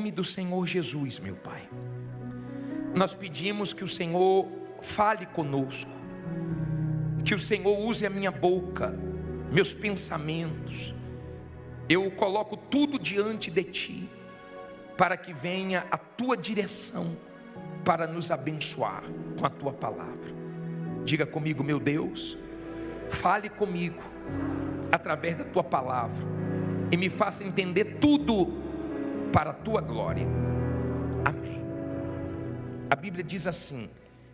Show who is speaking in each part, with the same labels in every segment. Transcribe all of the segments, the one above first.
Speaker 1: Do Senhor Jesus, meu Pai, nós pedimos que o Senhor fale conosco, que o Senhor use a minha boca, meus pensamentos. Eu coloco tudo diante de Ti, para que venha a Tua direção, para nos abençoar com a Tua palavra. Diga comigo: meu Deus, fale comigo através da Tua palavra e me faça entender tudo para a Tua glória. Amém. A Bíblia diz assim,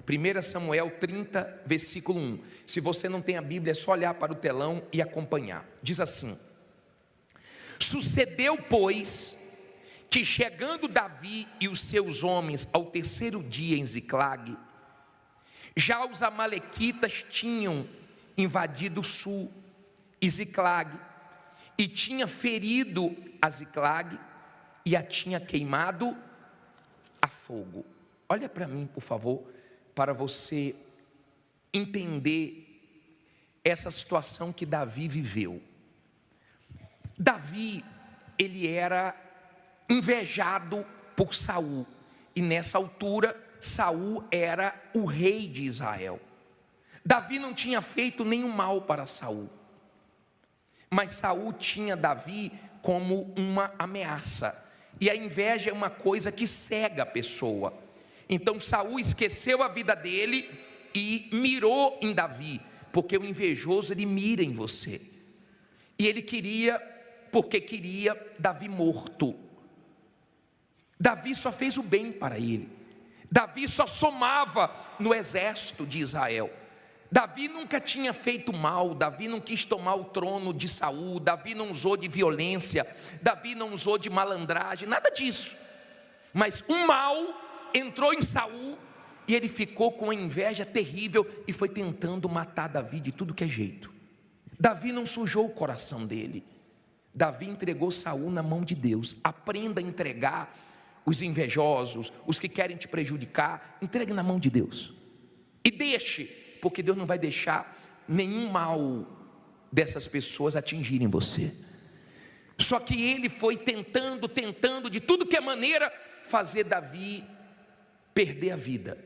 Speaker 1: 1 Samuel 30, versículo 1. Se você não tem a Bíblia, é só olhar para o telão e acompanhar. Diz assim: sucedeu, pois, que chegando Davi e os seus homens ao terceiro dia em Ziclague, já os amalequitas tinham invadido o sul e Ziclague, e tinha ferido a Ziclague e a tinha queimado a fogo. Olha para mim, por favor, para você entender essa situação que Davi viveu. Davi, ele era invejado por Saul, e nessa altura Saul era o rei de Israel. Davi não tinha feito nenhum mal para Saul, mas Saul tinha Davi como uma ameaça. E a inveja é uma coisa que cega a pessoa. Então Saul esqueceu a vida dele e mirou em Davi, porque o invejoso, ele mira em você. E ele queria, porque queria Davi morto. Davi só fez o bem para ele. Davi só somava no exército de Israel. Davi nunca tinha feito mal, Davi não quis tomar o trono de Saul, Davi não usou de violência, Davi não usou de malandragem, nada disso. Mas um mal entrou em Saul e ele ficou com uma inveja terrível e foi tentando matar Davi de tudo que é jeito. Davi não sujou o coração dele. Davi entregou Saul na mão de Deus. Aprenda a entregar os invejosos, os que querem te prejudicar, entregue na mão de Deus. E deixe, porque Deus não vai deixar nenhum mal dessas pessoas atingirem você. Só que ele foi tentando de tudo que é maneira, fazer Davi perder a vida.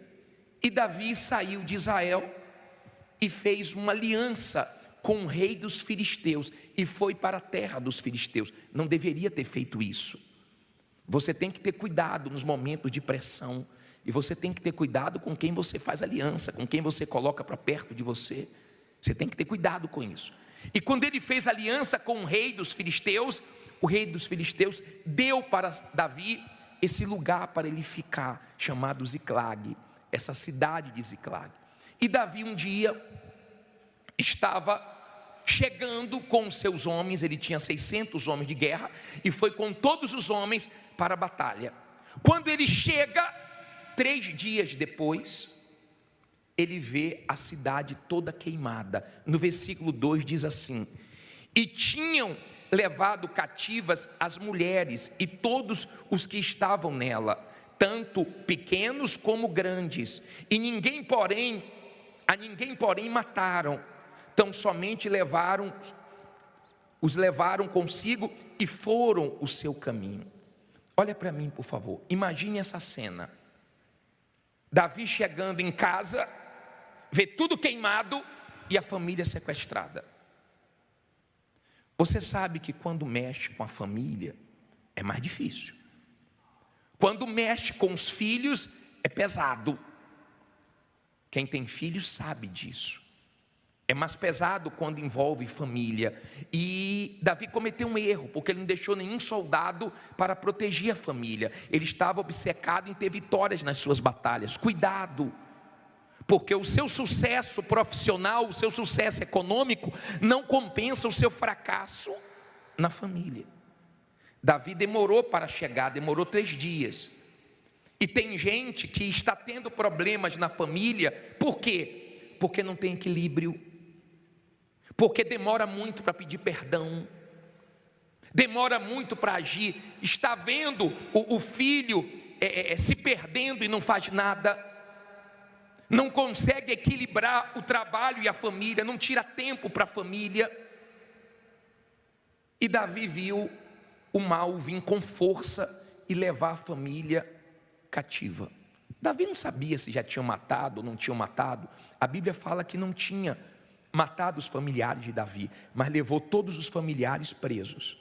Speaker 1: E Davi saiu de Israel e fez uma aliança com o rei dos filisteus, e foi para a terra dos filisteus. Não deveria ter feito isso. Você tem que ter cuidado nos momentos de pressão. E você tem que ter cuidado com quem você faz aliança, com quem você coloca para perto de você. Você tem que ter cuidado com isso. E quando ele fez aliança com o rei dos filisteus, o rei dos filisteus deu para Davi esse lugar para ele ficar, chamado Ziclague, essa cidade de Ziclague. E Davi um dia estava chegando com os seus homens, ele tinha 600 homens de guerra, e foi com todos os homens para a batalha. Quando ele chega, 3 dias depois, ele vê a cidade toda queimada. No versículo 2 diz assim: e tinham levado cativas as mulheres e todos os que estavam nela, tanto pequenos como grandes, e a ninguém porém mataram, tão somente os levaram consigo e foram o seu caminho. Olha para mim, por favor, imagine essa cena. Davi chegando em casa, vê tudo queimado e a família sequestrada. Você sabe que quando mexe com a família é mais difícil. Quando mexe com os filhos é pesado. Quem tem filhos sabe disso. É mais pesado quando envolve família. E Davi cometeu um erro, porque ele não deixou nenhum soldado para proteger a família. Ele estava obcecado em ter vitórias nas suas batalhas. Cuidado, porque o seu sucesso profissional, o seu sucesso econômico não compensa o seu fracasso na família. Davi demorou para chegar, demorou 3 dias. E tem gente que está tendo problemas na família. Por quê? Porque não tem equilíbrio. porque demora muito para pedir perdão, demora muito para agir. Está vendo o filho se perdendo e não faz nada, não consegue equilibrar o trabalho e a família, não tira tempo para a família. E Davi viu o mal vir com força e levar a família cativa. Davi não sabia se já tinham matado ou não tinham matado. A Bíblia fala que não tinha matado os familiares de Davi, mas levou todos os familiares presos.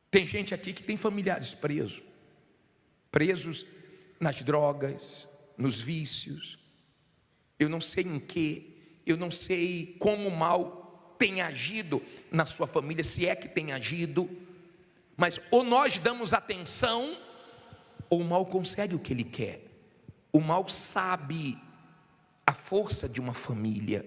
Speaker 1: Tem gente aqui que tem familiares presos nas drogas, nos vícios. Eu não sei em que, eu não sei como o mal tem agido na sua família, se é que tem agido, mas ou nós damos atenção, ou o mal consegue o que ele quer. O mal sabe a força de uma família,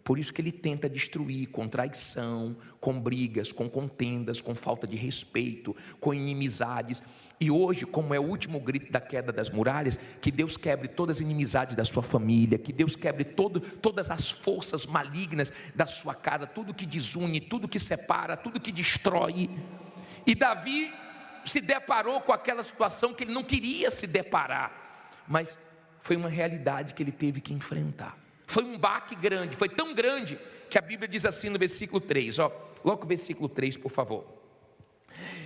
Speaker 1: por isso que ele tenta destruir com traição, com brigas, com contendas, com falta de respeito, com inimizades. E hoje, como é o último grito da queda das muralhas, que Deus quebre todas as inimizades da sua família, que Deus quebre todas as forças malignas da sua casa, tudo que desune, tudo que separa, tudo que destrói. E Davi se deparou com aquela situação que ele não queria se deparar, mas foi uma realidade que ele teve que enfrentar. Foi um baque grande, foi tão grande que a Bíblia diz assim no versículo 3, logo o versículo 3, por favor.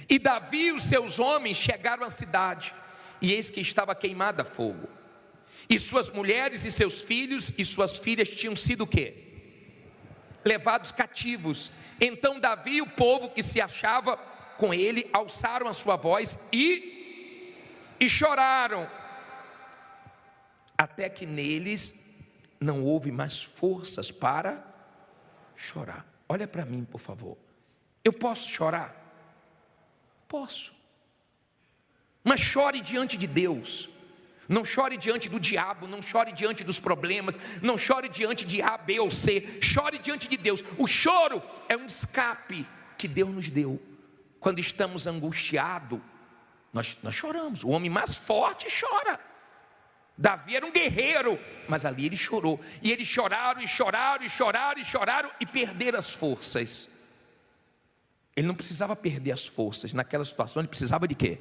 Speaker 1: E Davi e os seus homens chegaram à cidade, e eis que estava queimada a fogo, e suas mulheres e seus filhos e suas filhas tinham sido o quê? Levados cativos. Então Davi e o povo que se achava com ele alçaram a sua voz e choraram, até que neles não houve mais forças para chorar. Olha para mim, por favor. Eu posso chorar? Posso. Mas chore diante de Deus. Não chore diante do diabo, não chore diante dos problemas, não chore diante de A, B ou C. Chore diante de Deus. O choro é um escape que Deus nos deu. Quando estamos angustiados, nós choramos. O homem mais forte chora. Davi era um guerreiro, mas ali ele chorou. E eles choraram, e choraram, e choraram, e choraram, e perderam as forças. Ele não precisava perder as forças. Naquela situação ele precisava de quê?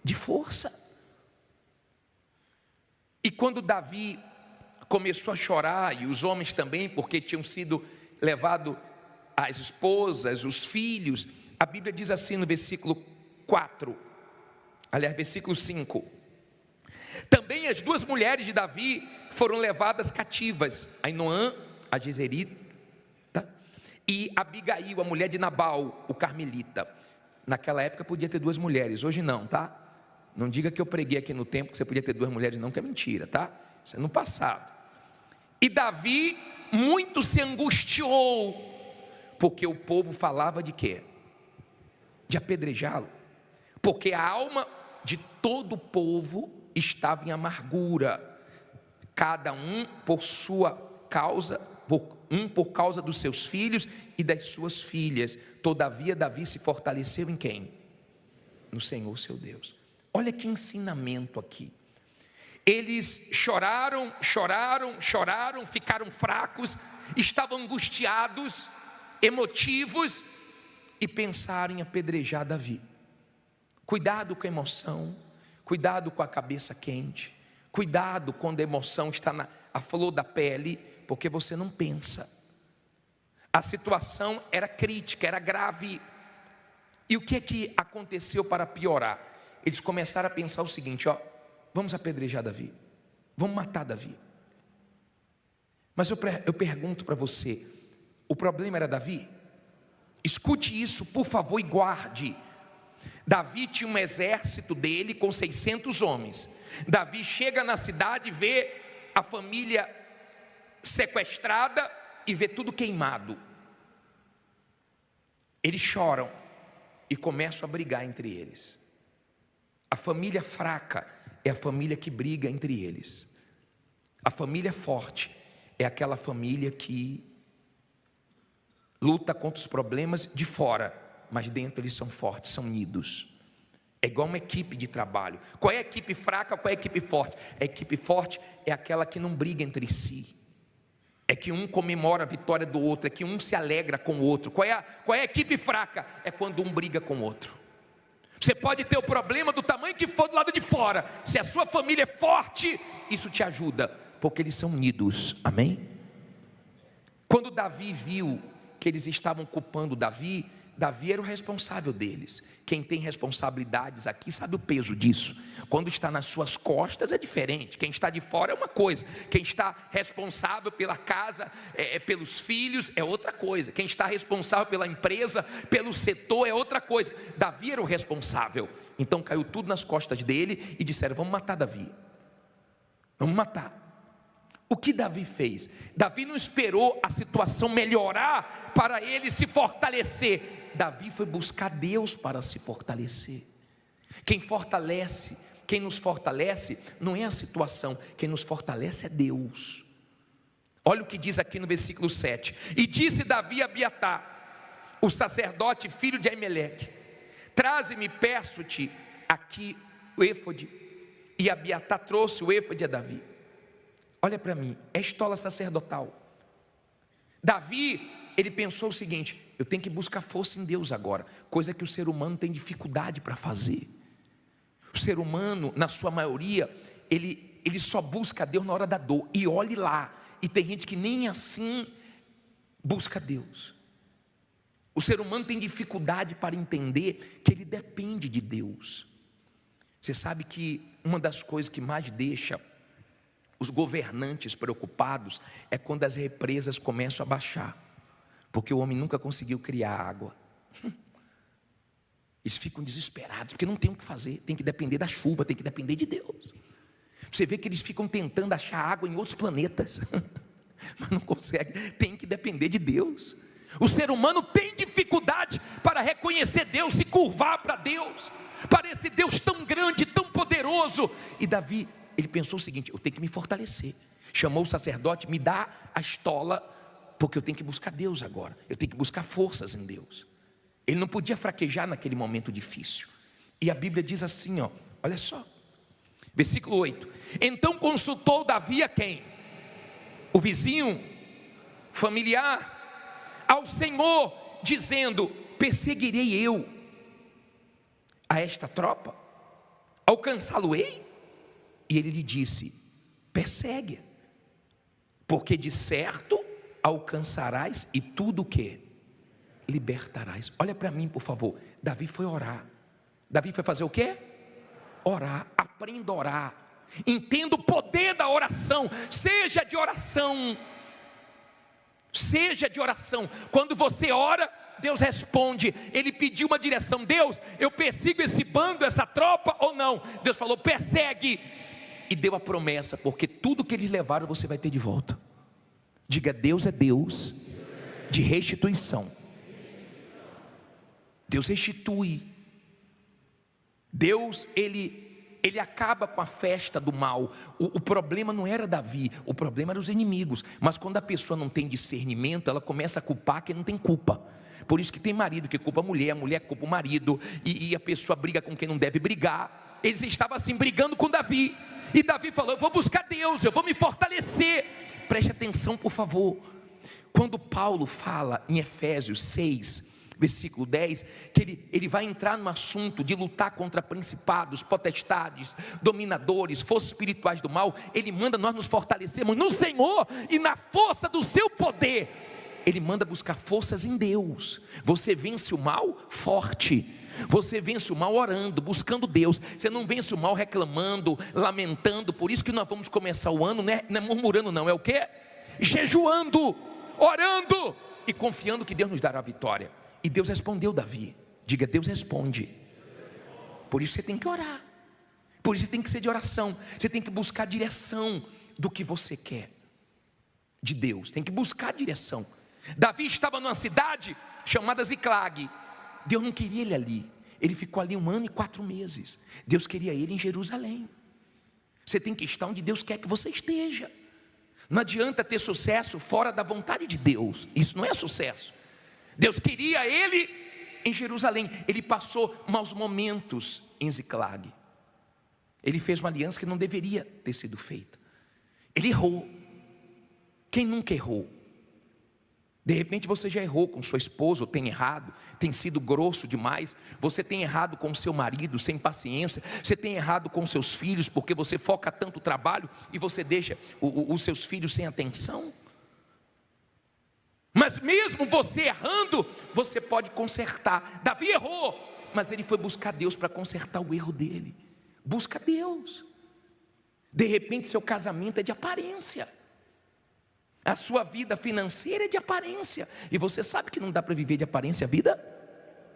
Speaker 1: De força. E quando Davi começou a chorar, e os homens também, porque tinham sido levados as esposas, os filhos, a Bíblia diz assim no versículo 4, aliás, versículo 5. Também as duas mulheres de Davi foram levadas cativas, Ainoã, a Jezerita, e Abigail, a mulher de Nabal, o carmelita. Naquela época podia ter duas mulheres, hoje não, tá? Não diga que eu preguei aqui no tempo que você podia ter duas mulheres, não, que é mentira, tá? Isso é no passado. E Davi muito se angustiou, porque o povo falava de quê? De apedrejá-lo, porque a alma de todo o povo estava em amargura, cada um por sua causa, por causa dos seus filhos e das suas filhas. Todavia Davi se fortaleceu em quem? No Senhor seu Deus. Olha que ensinamento aqui. Eles choraram, ficaram fracos, estavam angustiados, emotivos, e pensaram em apedrejar Davi. Cuidado com a emoção, cuidado com a cabeça quente, cuidado quando a emoção está à flor da pele, porque você não pensa. A situação era crítica, era grave. E o que aconteceu para piorar? Eles começaram a pensar o seguinte, vamos apedrejar Davi, vamos matar Davi. Mas eu pergunto para você, o problema era Davi? Escute isso, por favor, e guarde. Davi tinha um exército dele com 600 homens. Davi chega na cidade e vê a família sequestrada e vê tudo queimado. Eles choram e começam a brigar entre eles. A família fraca é a família que briga entre eles. A família forte é aquela família que luta contra os problemas de fora, mas dentro eles são fortes, são unidos. É igual uma equipe de trabalho. Qual é a equipe fraca, qual é a equipe forte? A equipe forte é aquela que não briga entre si. É que um comemora a vitória do outro, é que um se alegra com o outro. Qual é a equipe fraca? É quando um briga com o outro. Você pode ter o problema do tamanho que for do lado de fora, se a sua família é forte, isso te ajuda, porque eles são unidos, amém? Quando Davi viu que eles estavam culpando Davi era o responsável deles. Quem tem responsabilidades aqui sabe o peso disso. Quando está nas suas costas é diferente. Quem está de fora é uma coisa. Quem está responsável pela casa, pelos filhos, é outra coisa. Quem está responsável pela empresa, pelo setor, é outra coisa. Davi era o responsável. Então caiu tudo nas costas dele e disseram: vamos matar Davi. Vamos matar. O que Davi fez? Davi não esperou a situação melhorar para ele se fortalecer. Davi foi buscar Deus para se fortalecer. Quem nos fortalece não é a situação, quem nos fortalece é Deus. Olha o que diz aqui no versículo 7. E disse Davi a Abiatar, o sacerdote, filho de Aimeleque: traze-me, peço-te, aqui o éfode. E Abiatar trouxe o éfode a Davi. Olha para mim, é estola sacerdotal. Davi, ele pensou o seguinte: eu tenho que buscar força em Deus agora, coisa que o ser humano tem dificuldade para fazer. O ser humano, na sua maioria, ele só busca Deus na hora da dor, e olhe lá, e tem gente que nem assim busca Deus. O ser humano tem dificuldade para entender que ele depende de Deus. Você sabe que uma das coisas que mais deixa os governantes preocupados é quando as represas começam a baixar, porque o homem nunca conseguiu criar água. Eles ficam desesperados, porque não tem o que fazer, tem que depender da chuva, tem que depender de Deus. Você vê que eles ficam tentando achar água em outros planetas, mas não conseguem, tem que depender de Deus. O ser humano tem dificuldade para reconhecer Deus, se curvar para Deus, para esse Deus tão grande, tão poderoso. E Davi, ele pensou o seguinte: eu tenho que me fortalecer. Chamou o sacerdote: me dá a estola, porque eu tenho que buscar Deus agora, eu tenho que buscar forças em Deus. Ele não podia fraquejar naquele momento difícil. E a Bíblia diz assim, olha só, versículo 8: então consultou Davi a quem? O vizinho, familiar, ao Senhor, dizendo: perseguirei eu a esta tropa? Alcançá-lo-ei? E ele lhe disse: persegue, porque de certo alcançarás, e tudo o que? Libertarás. Olha para mim, por favor. Davi foi orar. Davi foi fazer o quê? Orar. Aprenda a orar. Entenda o poder da oração. Seja de oração. Seja de oração. Quando você ora, Deus responde. Ele pediu uma direção: Deus, eu persigo esse bando, essa tropa ou não? Deus falou: persegue. E deu a promessa, porque tudo que eles levaram você vai ter de volta. Diga: Deus é Deus de restituição. Deus restitui. Deus, ele acaba com a festa do mal. O problema não era Davi, o problema eram os inimigos. Mas quando a pessoa não tem discernimento, ela começa a culpar quem não tem culpa. Por isso que tem marido que culpa a mulher culpa o marido, e a pessoa briga com quem não deve brigar. Eles estavam assim brigando com Davi, e Davi falou: eu vou buscar Deus, eu vou me fortalecer. Preste atenção, por favor. Quando Paulo fala em Efésios 6, versículo 10, que ele vai entrar no assunto de lutar contra principados, potestades, dominadores, forças espirituais do mal, ele manda nós nos fortalecermos no Senhor e na força do seu poder. Ele manda buscar forças em Deus. Você vence o mal forte. Você vence o mal orando, buscando Deus. Você não vence o mal reclamando, lamentando. Por isso que nós vamos começar o ano, não é murmurando não, é o quê? Jejuando, orando e confiando que Deus nos dará a vitória. E Deus respondeu Davi. Diga: Deus responde. Por isso você tem que orar. Por isso você tem que ser de oração. Você tem que buscar a direção do que você quer de Deus. Tem que buscar a direção. Davi estava numa cidade chamada Ziclag. Deus não queria ele ali. Ele ficou ali 1 ano e 4 meses. Deus queria ele em Jerusalém. Você tem que estar onde Deus quer que você esteja. Não adianta ter sucesso fora da vontade de Deus. Isso não é sucesso. Deus queria ele em Jerusalém. Ele passou maus momentos em Ziclag. Ele fez uma aliança que não deveria ter sido feita. Ele errou. Quem nunca errou? De repente você já errou com sua esposa, ou tem errado, tem sido grosso demais. Você tem errado com seu marido, sem paciência. Você tem errado com seus filhos, porque você foca tanto no trabalho e você deixa os seus filhos sem atenção. Mas mesmo você errando, você pode consertar. Davi errou, mas ele foi buscar Deus para consertar o erro dele. Busca Deus. De repente seu casamento é de aparência, a sua vida financeira é de aparência, e você sabe que não dá para viver de aparência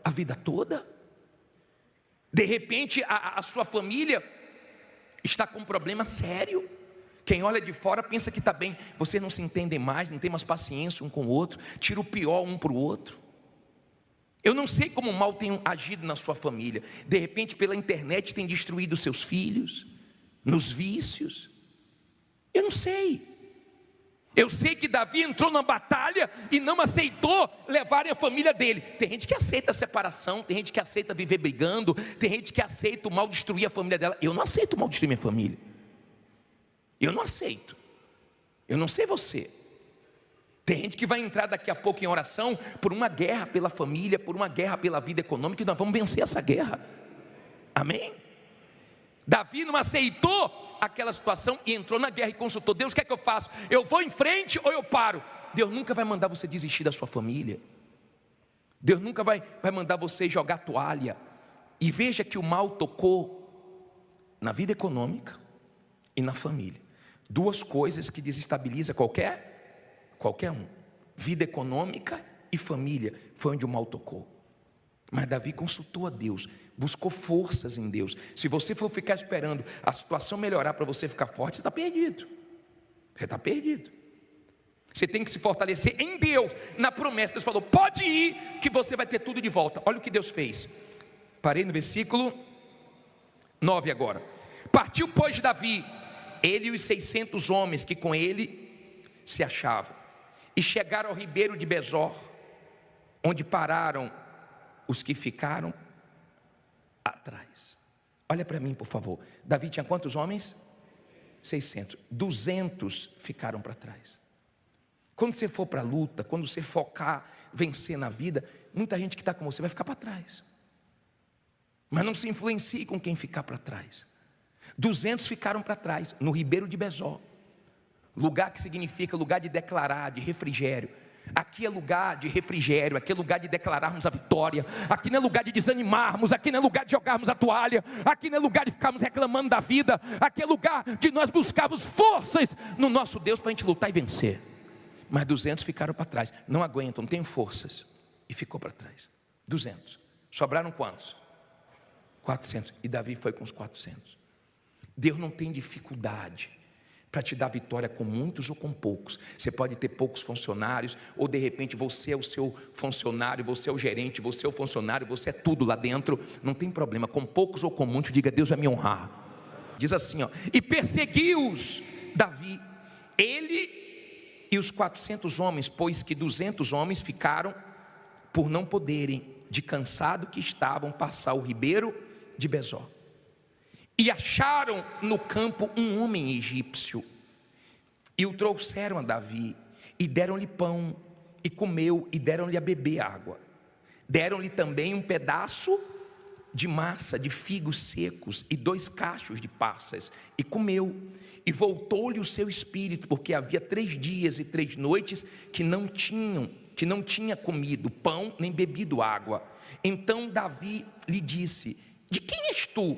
Speaker 1: a vida toda. De repente a sua família está com um problema sério. Quem olha de fora pensa que está bem. Vocês não se entendem mais, não tem mais paciência um com o outro, tira o pior um para o outro. Eu não sei como o mal tem agido na sua família. De repente pela internet tem destruído seus filhos, nos vícios. Eu não sei. Eu sei que Davi entrou na batalha e não aceitou levarem a família dele. Tem gente que aceita a separação, tem gente que aceita viver brigando, tem gente que aceita o mal destruir a família dela. Eu não aceito o mal destruir minha família. Eu não aceito. Eu não sei você. Tem gente que vai entrar daqui a pouco em oração por uma guerra pela família, por uma guerra pela vida econômica, e nós vamos vencer essa guerra. Amém? Davi não aceitou aquela situação e entrou na guerra e consultou Deus: o que é que eu faço? Eu vou em frente ou eu paro? Deus nunca vai mandar você desistir da sua família. Deus nunca vai mandar você jogar toalha. E veja que o mal tocou na vida econômica e na família. Duas coisas que desestabilizam qualquer um. Vida econômica e família foi onde o mal tocou. Mas Davi consultou a Deus, buscou forças em Deus. Se você for ficar esperando a situação melhorar para você ficar forte, você está perdido. Você está perdido. Você tem que se fortalecer em Deus, na promessa. Deus falou: pode ir, que você vai ter tudo de volta. Olha o que Deus fez. Parei no versículo 9 agora. Partiu, pois, Davi, ele e os 600 homens que com ele se achavam, e chegaram ao ribeiro de Besor, onde pararam os que ficaram atrás. Olha para mim, por favor. Davi tinha quantos homens? 600. 200 ficaram para trás. Quando você for para a luta, quando você focar, vencer na vida, muita gente que está com você vai ficar para trás. Mas não se influencie com quem ficar para trás. 200 ficaram para trás, no ribeiro de Besor. Lugar que significa lugar de declarar, de refrigério. Aqui é lugar de refrigério, aqui é lugar de declararmos a vitória. Aqui não é lugar de desanimarmos, aqui não é lugar de jogarmos a toalha, aqui não é lugar de ficarmos reclamando da vida. Aqui é lugar de nós buscarmos forças no nosso Deus para a gente lutar e vencer. Mas 200 ficaram para trás, não aguentam, não tem forças, e ficou para trás. 200, sobraram quantos? 400, e Davi foi com os 400. Deus não tem dificuldade para te dar vitória com muitos ou com poucos. Você pode ter poucos funcionários, ou de repente você é o seu funcionário, você é o gerente, você é o funcionário, você é tudo lá dentro. Não tem problema, com poucos ou com muitos, diga: Deus vai me honrar. Diz assim, ó: e perseguiu-os Davi, ele e os 400 homens, pois que 200 homens ficaram, por não poderem, de cansado que estavam, passar o ribeiro de Besor. E acharam no campo um homem egípcio, e o trouxeram a Davi, e deram-lhe pão, e comeu, e deram-lhe a beber água. Deram-lhe também um pedaço de massa de figos secos, e 2 cachos de passas, e comeu. E voltou-lhe o seu espírito, porque havia 3 dias e 3 noites que não tinha comido pão, nem bebido água. Então Davi lhe disse: de quem és tu?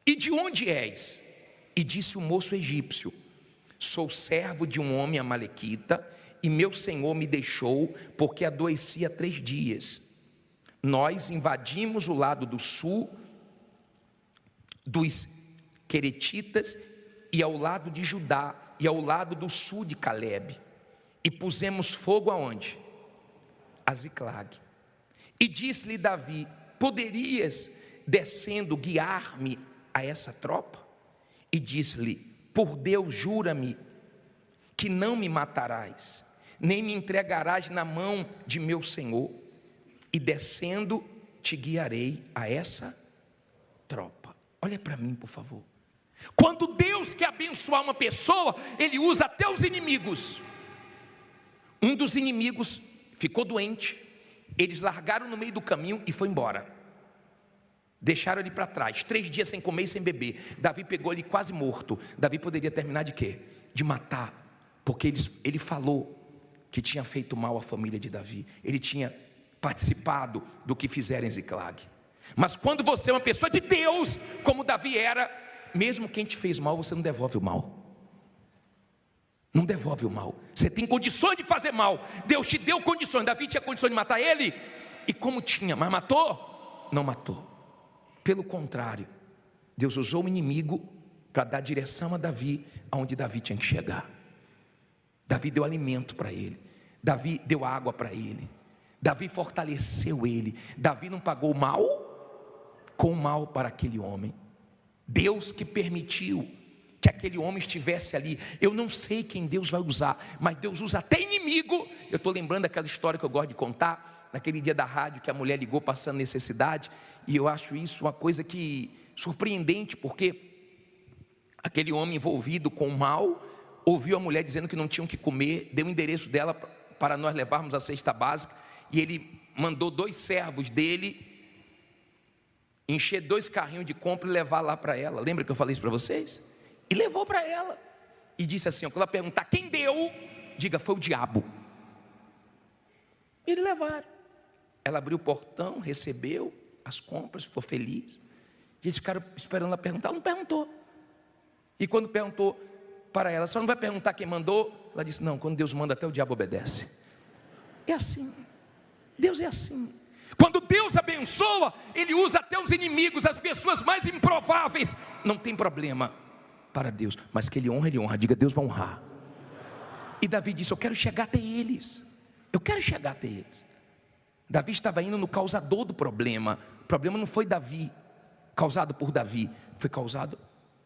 Speaker 1: E de onde és? E disse o moço egípcio: sou servo de um homem amalequita, e meu senhor me deixou, porque adoeci há 3 dias. Nós invadimos o lado do sul dos queretitas, e ao lado de Judá, e ao lado do sul de Calebe, e pusemos fogo aonde? A Ziclag. E disse-lhe Davi: poderias, descendo, guiar-me a essa tropa? E disse-lhe: por Deus, jura-me que não me matarás, nem me entregarás na mão de meu senhor, e descendo te guiarei a essa tropa. Olha para mim, por favor. Quando Deus quer abençoar uma pessoa, Ele usa até os inimigos. Um dos inimigos ficou doente, eles largaram no meio do caminho e foi embora. Deixaram ele para trás, 3 dias sem comer e sem beber. Davi pegou ele quase morto. Davi poderia terminar de quê? De matar, porque ele falou que tinha feito mal à família de Davi. Ele tinha participado do que fizeram em Ziclag. Mas quando você é uma pessoa de Deus, como Davi era, mesmo quem te fez mal, você não devolve o mal. Não devolve o mal. Você tem condições de fazer mal. Deus te deu condições. Davi tinha condições de matar ele. E como tinha, mas matou? Não matou. Pelo contrário, Deus usou o inimigo para dar direção a Davi, aonde Davi tinha que chegar. Davi deu alimento para ele. Davi deu água para ele. Davi fortaleceu ele. Davi não pagou mal com mal para aquele homem. Deus que permitiu que aquele homem estivesse ali. Eu não sei quem Deus vai usar, mas Deus usa até inimigo. Eu estou lembrando daquela história que eu gosto de contar, naquele dia da rádio que a mulher ligou passando necessidade, e eu acho isso uma coisa que surpreendente, porque aquele homem envolvido com o mal, ouviu a mulher dizendo que não tinham que comer, deu o endereço dela para nós levarmos a cesta básica, e ele mandou 2 servos dele encher 2 carrinhos de compra e levar lá para ela. Lembra que eu falei isso para vocês? E levou para ela, e disse assim, quando ela perguntar quem deu, diga, foi o diabo. Eles levaram. Ela abriu o portão, recebeu as compras, ficou feliz. E eles ficaram esperando ela perguntar, ela não perguntou. E quando perguntou para ela, só não vai perguntar quem mandou? Ela disse, não, quando Deus manda até o diabo obedece. É assim, Deus é assim. Quando Deus abençoa, Ele usa até os inimigos, as pessoas mais improváveis. Não tem problema para Deus, mas que Ele honra, diga, Deus vai honrar. E Davi disse, eu quero chegar até eles. Eu quero chegar até eles. Davi estava indo no causador do problema. O problema não foi Davi, causado por Davi, foi causado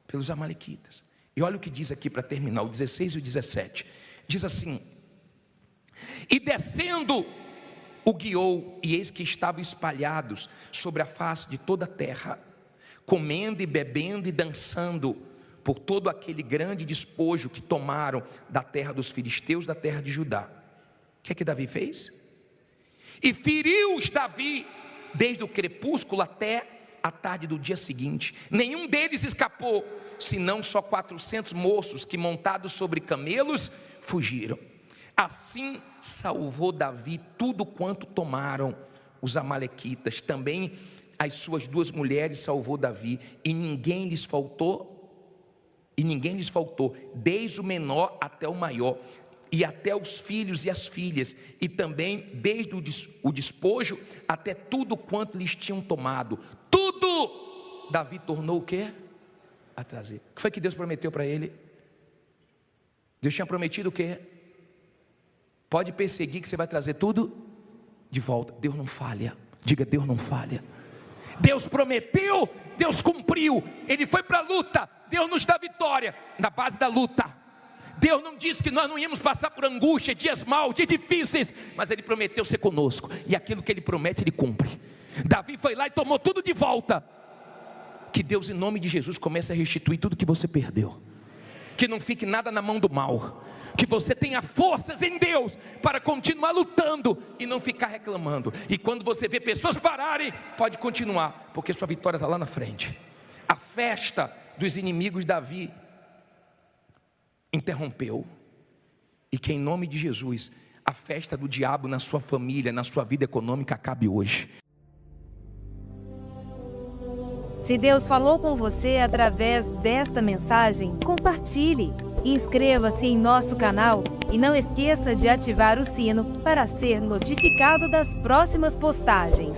Speaker 1: pelos amalequitas. E olha o que diz aqui para terminar, o 16 e o 17. Diz assim, e descendo o guiou, e eis que estavam espalhados sobre a face de toda a terra, comendo e bebendo e dançando, por todo aquele grande despojo que tomaram da terra dos filisteus, da terra de Judá. O que é que Davi fez? E feriu-os Davi, desde o crepúsculo até a tarde do dia seguinte. Nenhum deles escapou, senão só 400 moços que, montados sobre camelos, fugiram. Assim salvou Davi tudo quanto tomaram os amalequitas. Também as suas 2 mulheres salvou Davi, e ninguém lhes faltou, desde o menor até o maior, e até os filhos e as filhas, e também desde o despojo até tudo quanto lhes tinham tomado. Tudo Davi tornou o quê? A trazer. O que foi que Deus prometeu para ele? Deus tinha prometido o quê? Pode perseguir que você vai trazer tudo de volta. Deus não falha. Diga, Deus não falha. Deus prometeu, Deus cumpriu. Ele foi para a luta, Deus nos dá vitória na base da luta. Deus não disse que nós não íamos passar por angústia, dias maus, dias difíceis, mas Ele prometeu ser conosco, e aquilo que Ele promete, Ele cumpre. Davi foi lá e tomou tudo de volta. Que Deus, em nome de Jesus, comece a restituir tudo que você perdeu. Que não fique nada na mão do mal. Que você tenha forças em Deus para continuar lutando e não ficar reclamando. E quando você vê pessoas pararem, pode continuar, porque sua vitória está lá na frente. A festa dos inimigos Davi interrompeu. E que em nome de Jesus, a festa do diabo na sua família, na sua vida econômica acabe hoje.
Speaker 2: Se Deus falou com você através desta mensagem, compartilhe. Inscreva-se em nosso canal e não esqueça de ativar o sino para ser notificado das próximas postagens.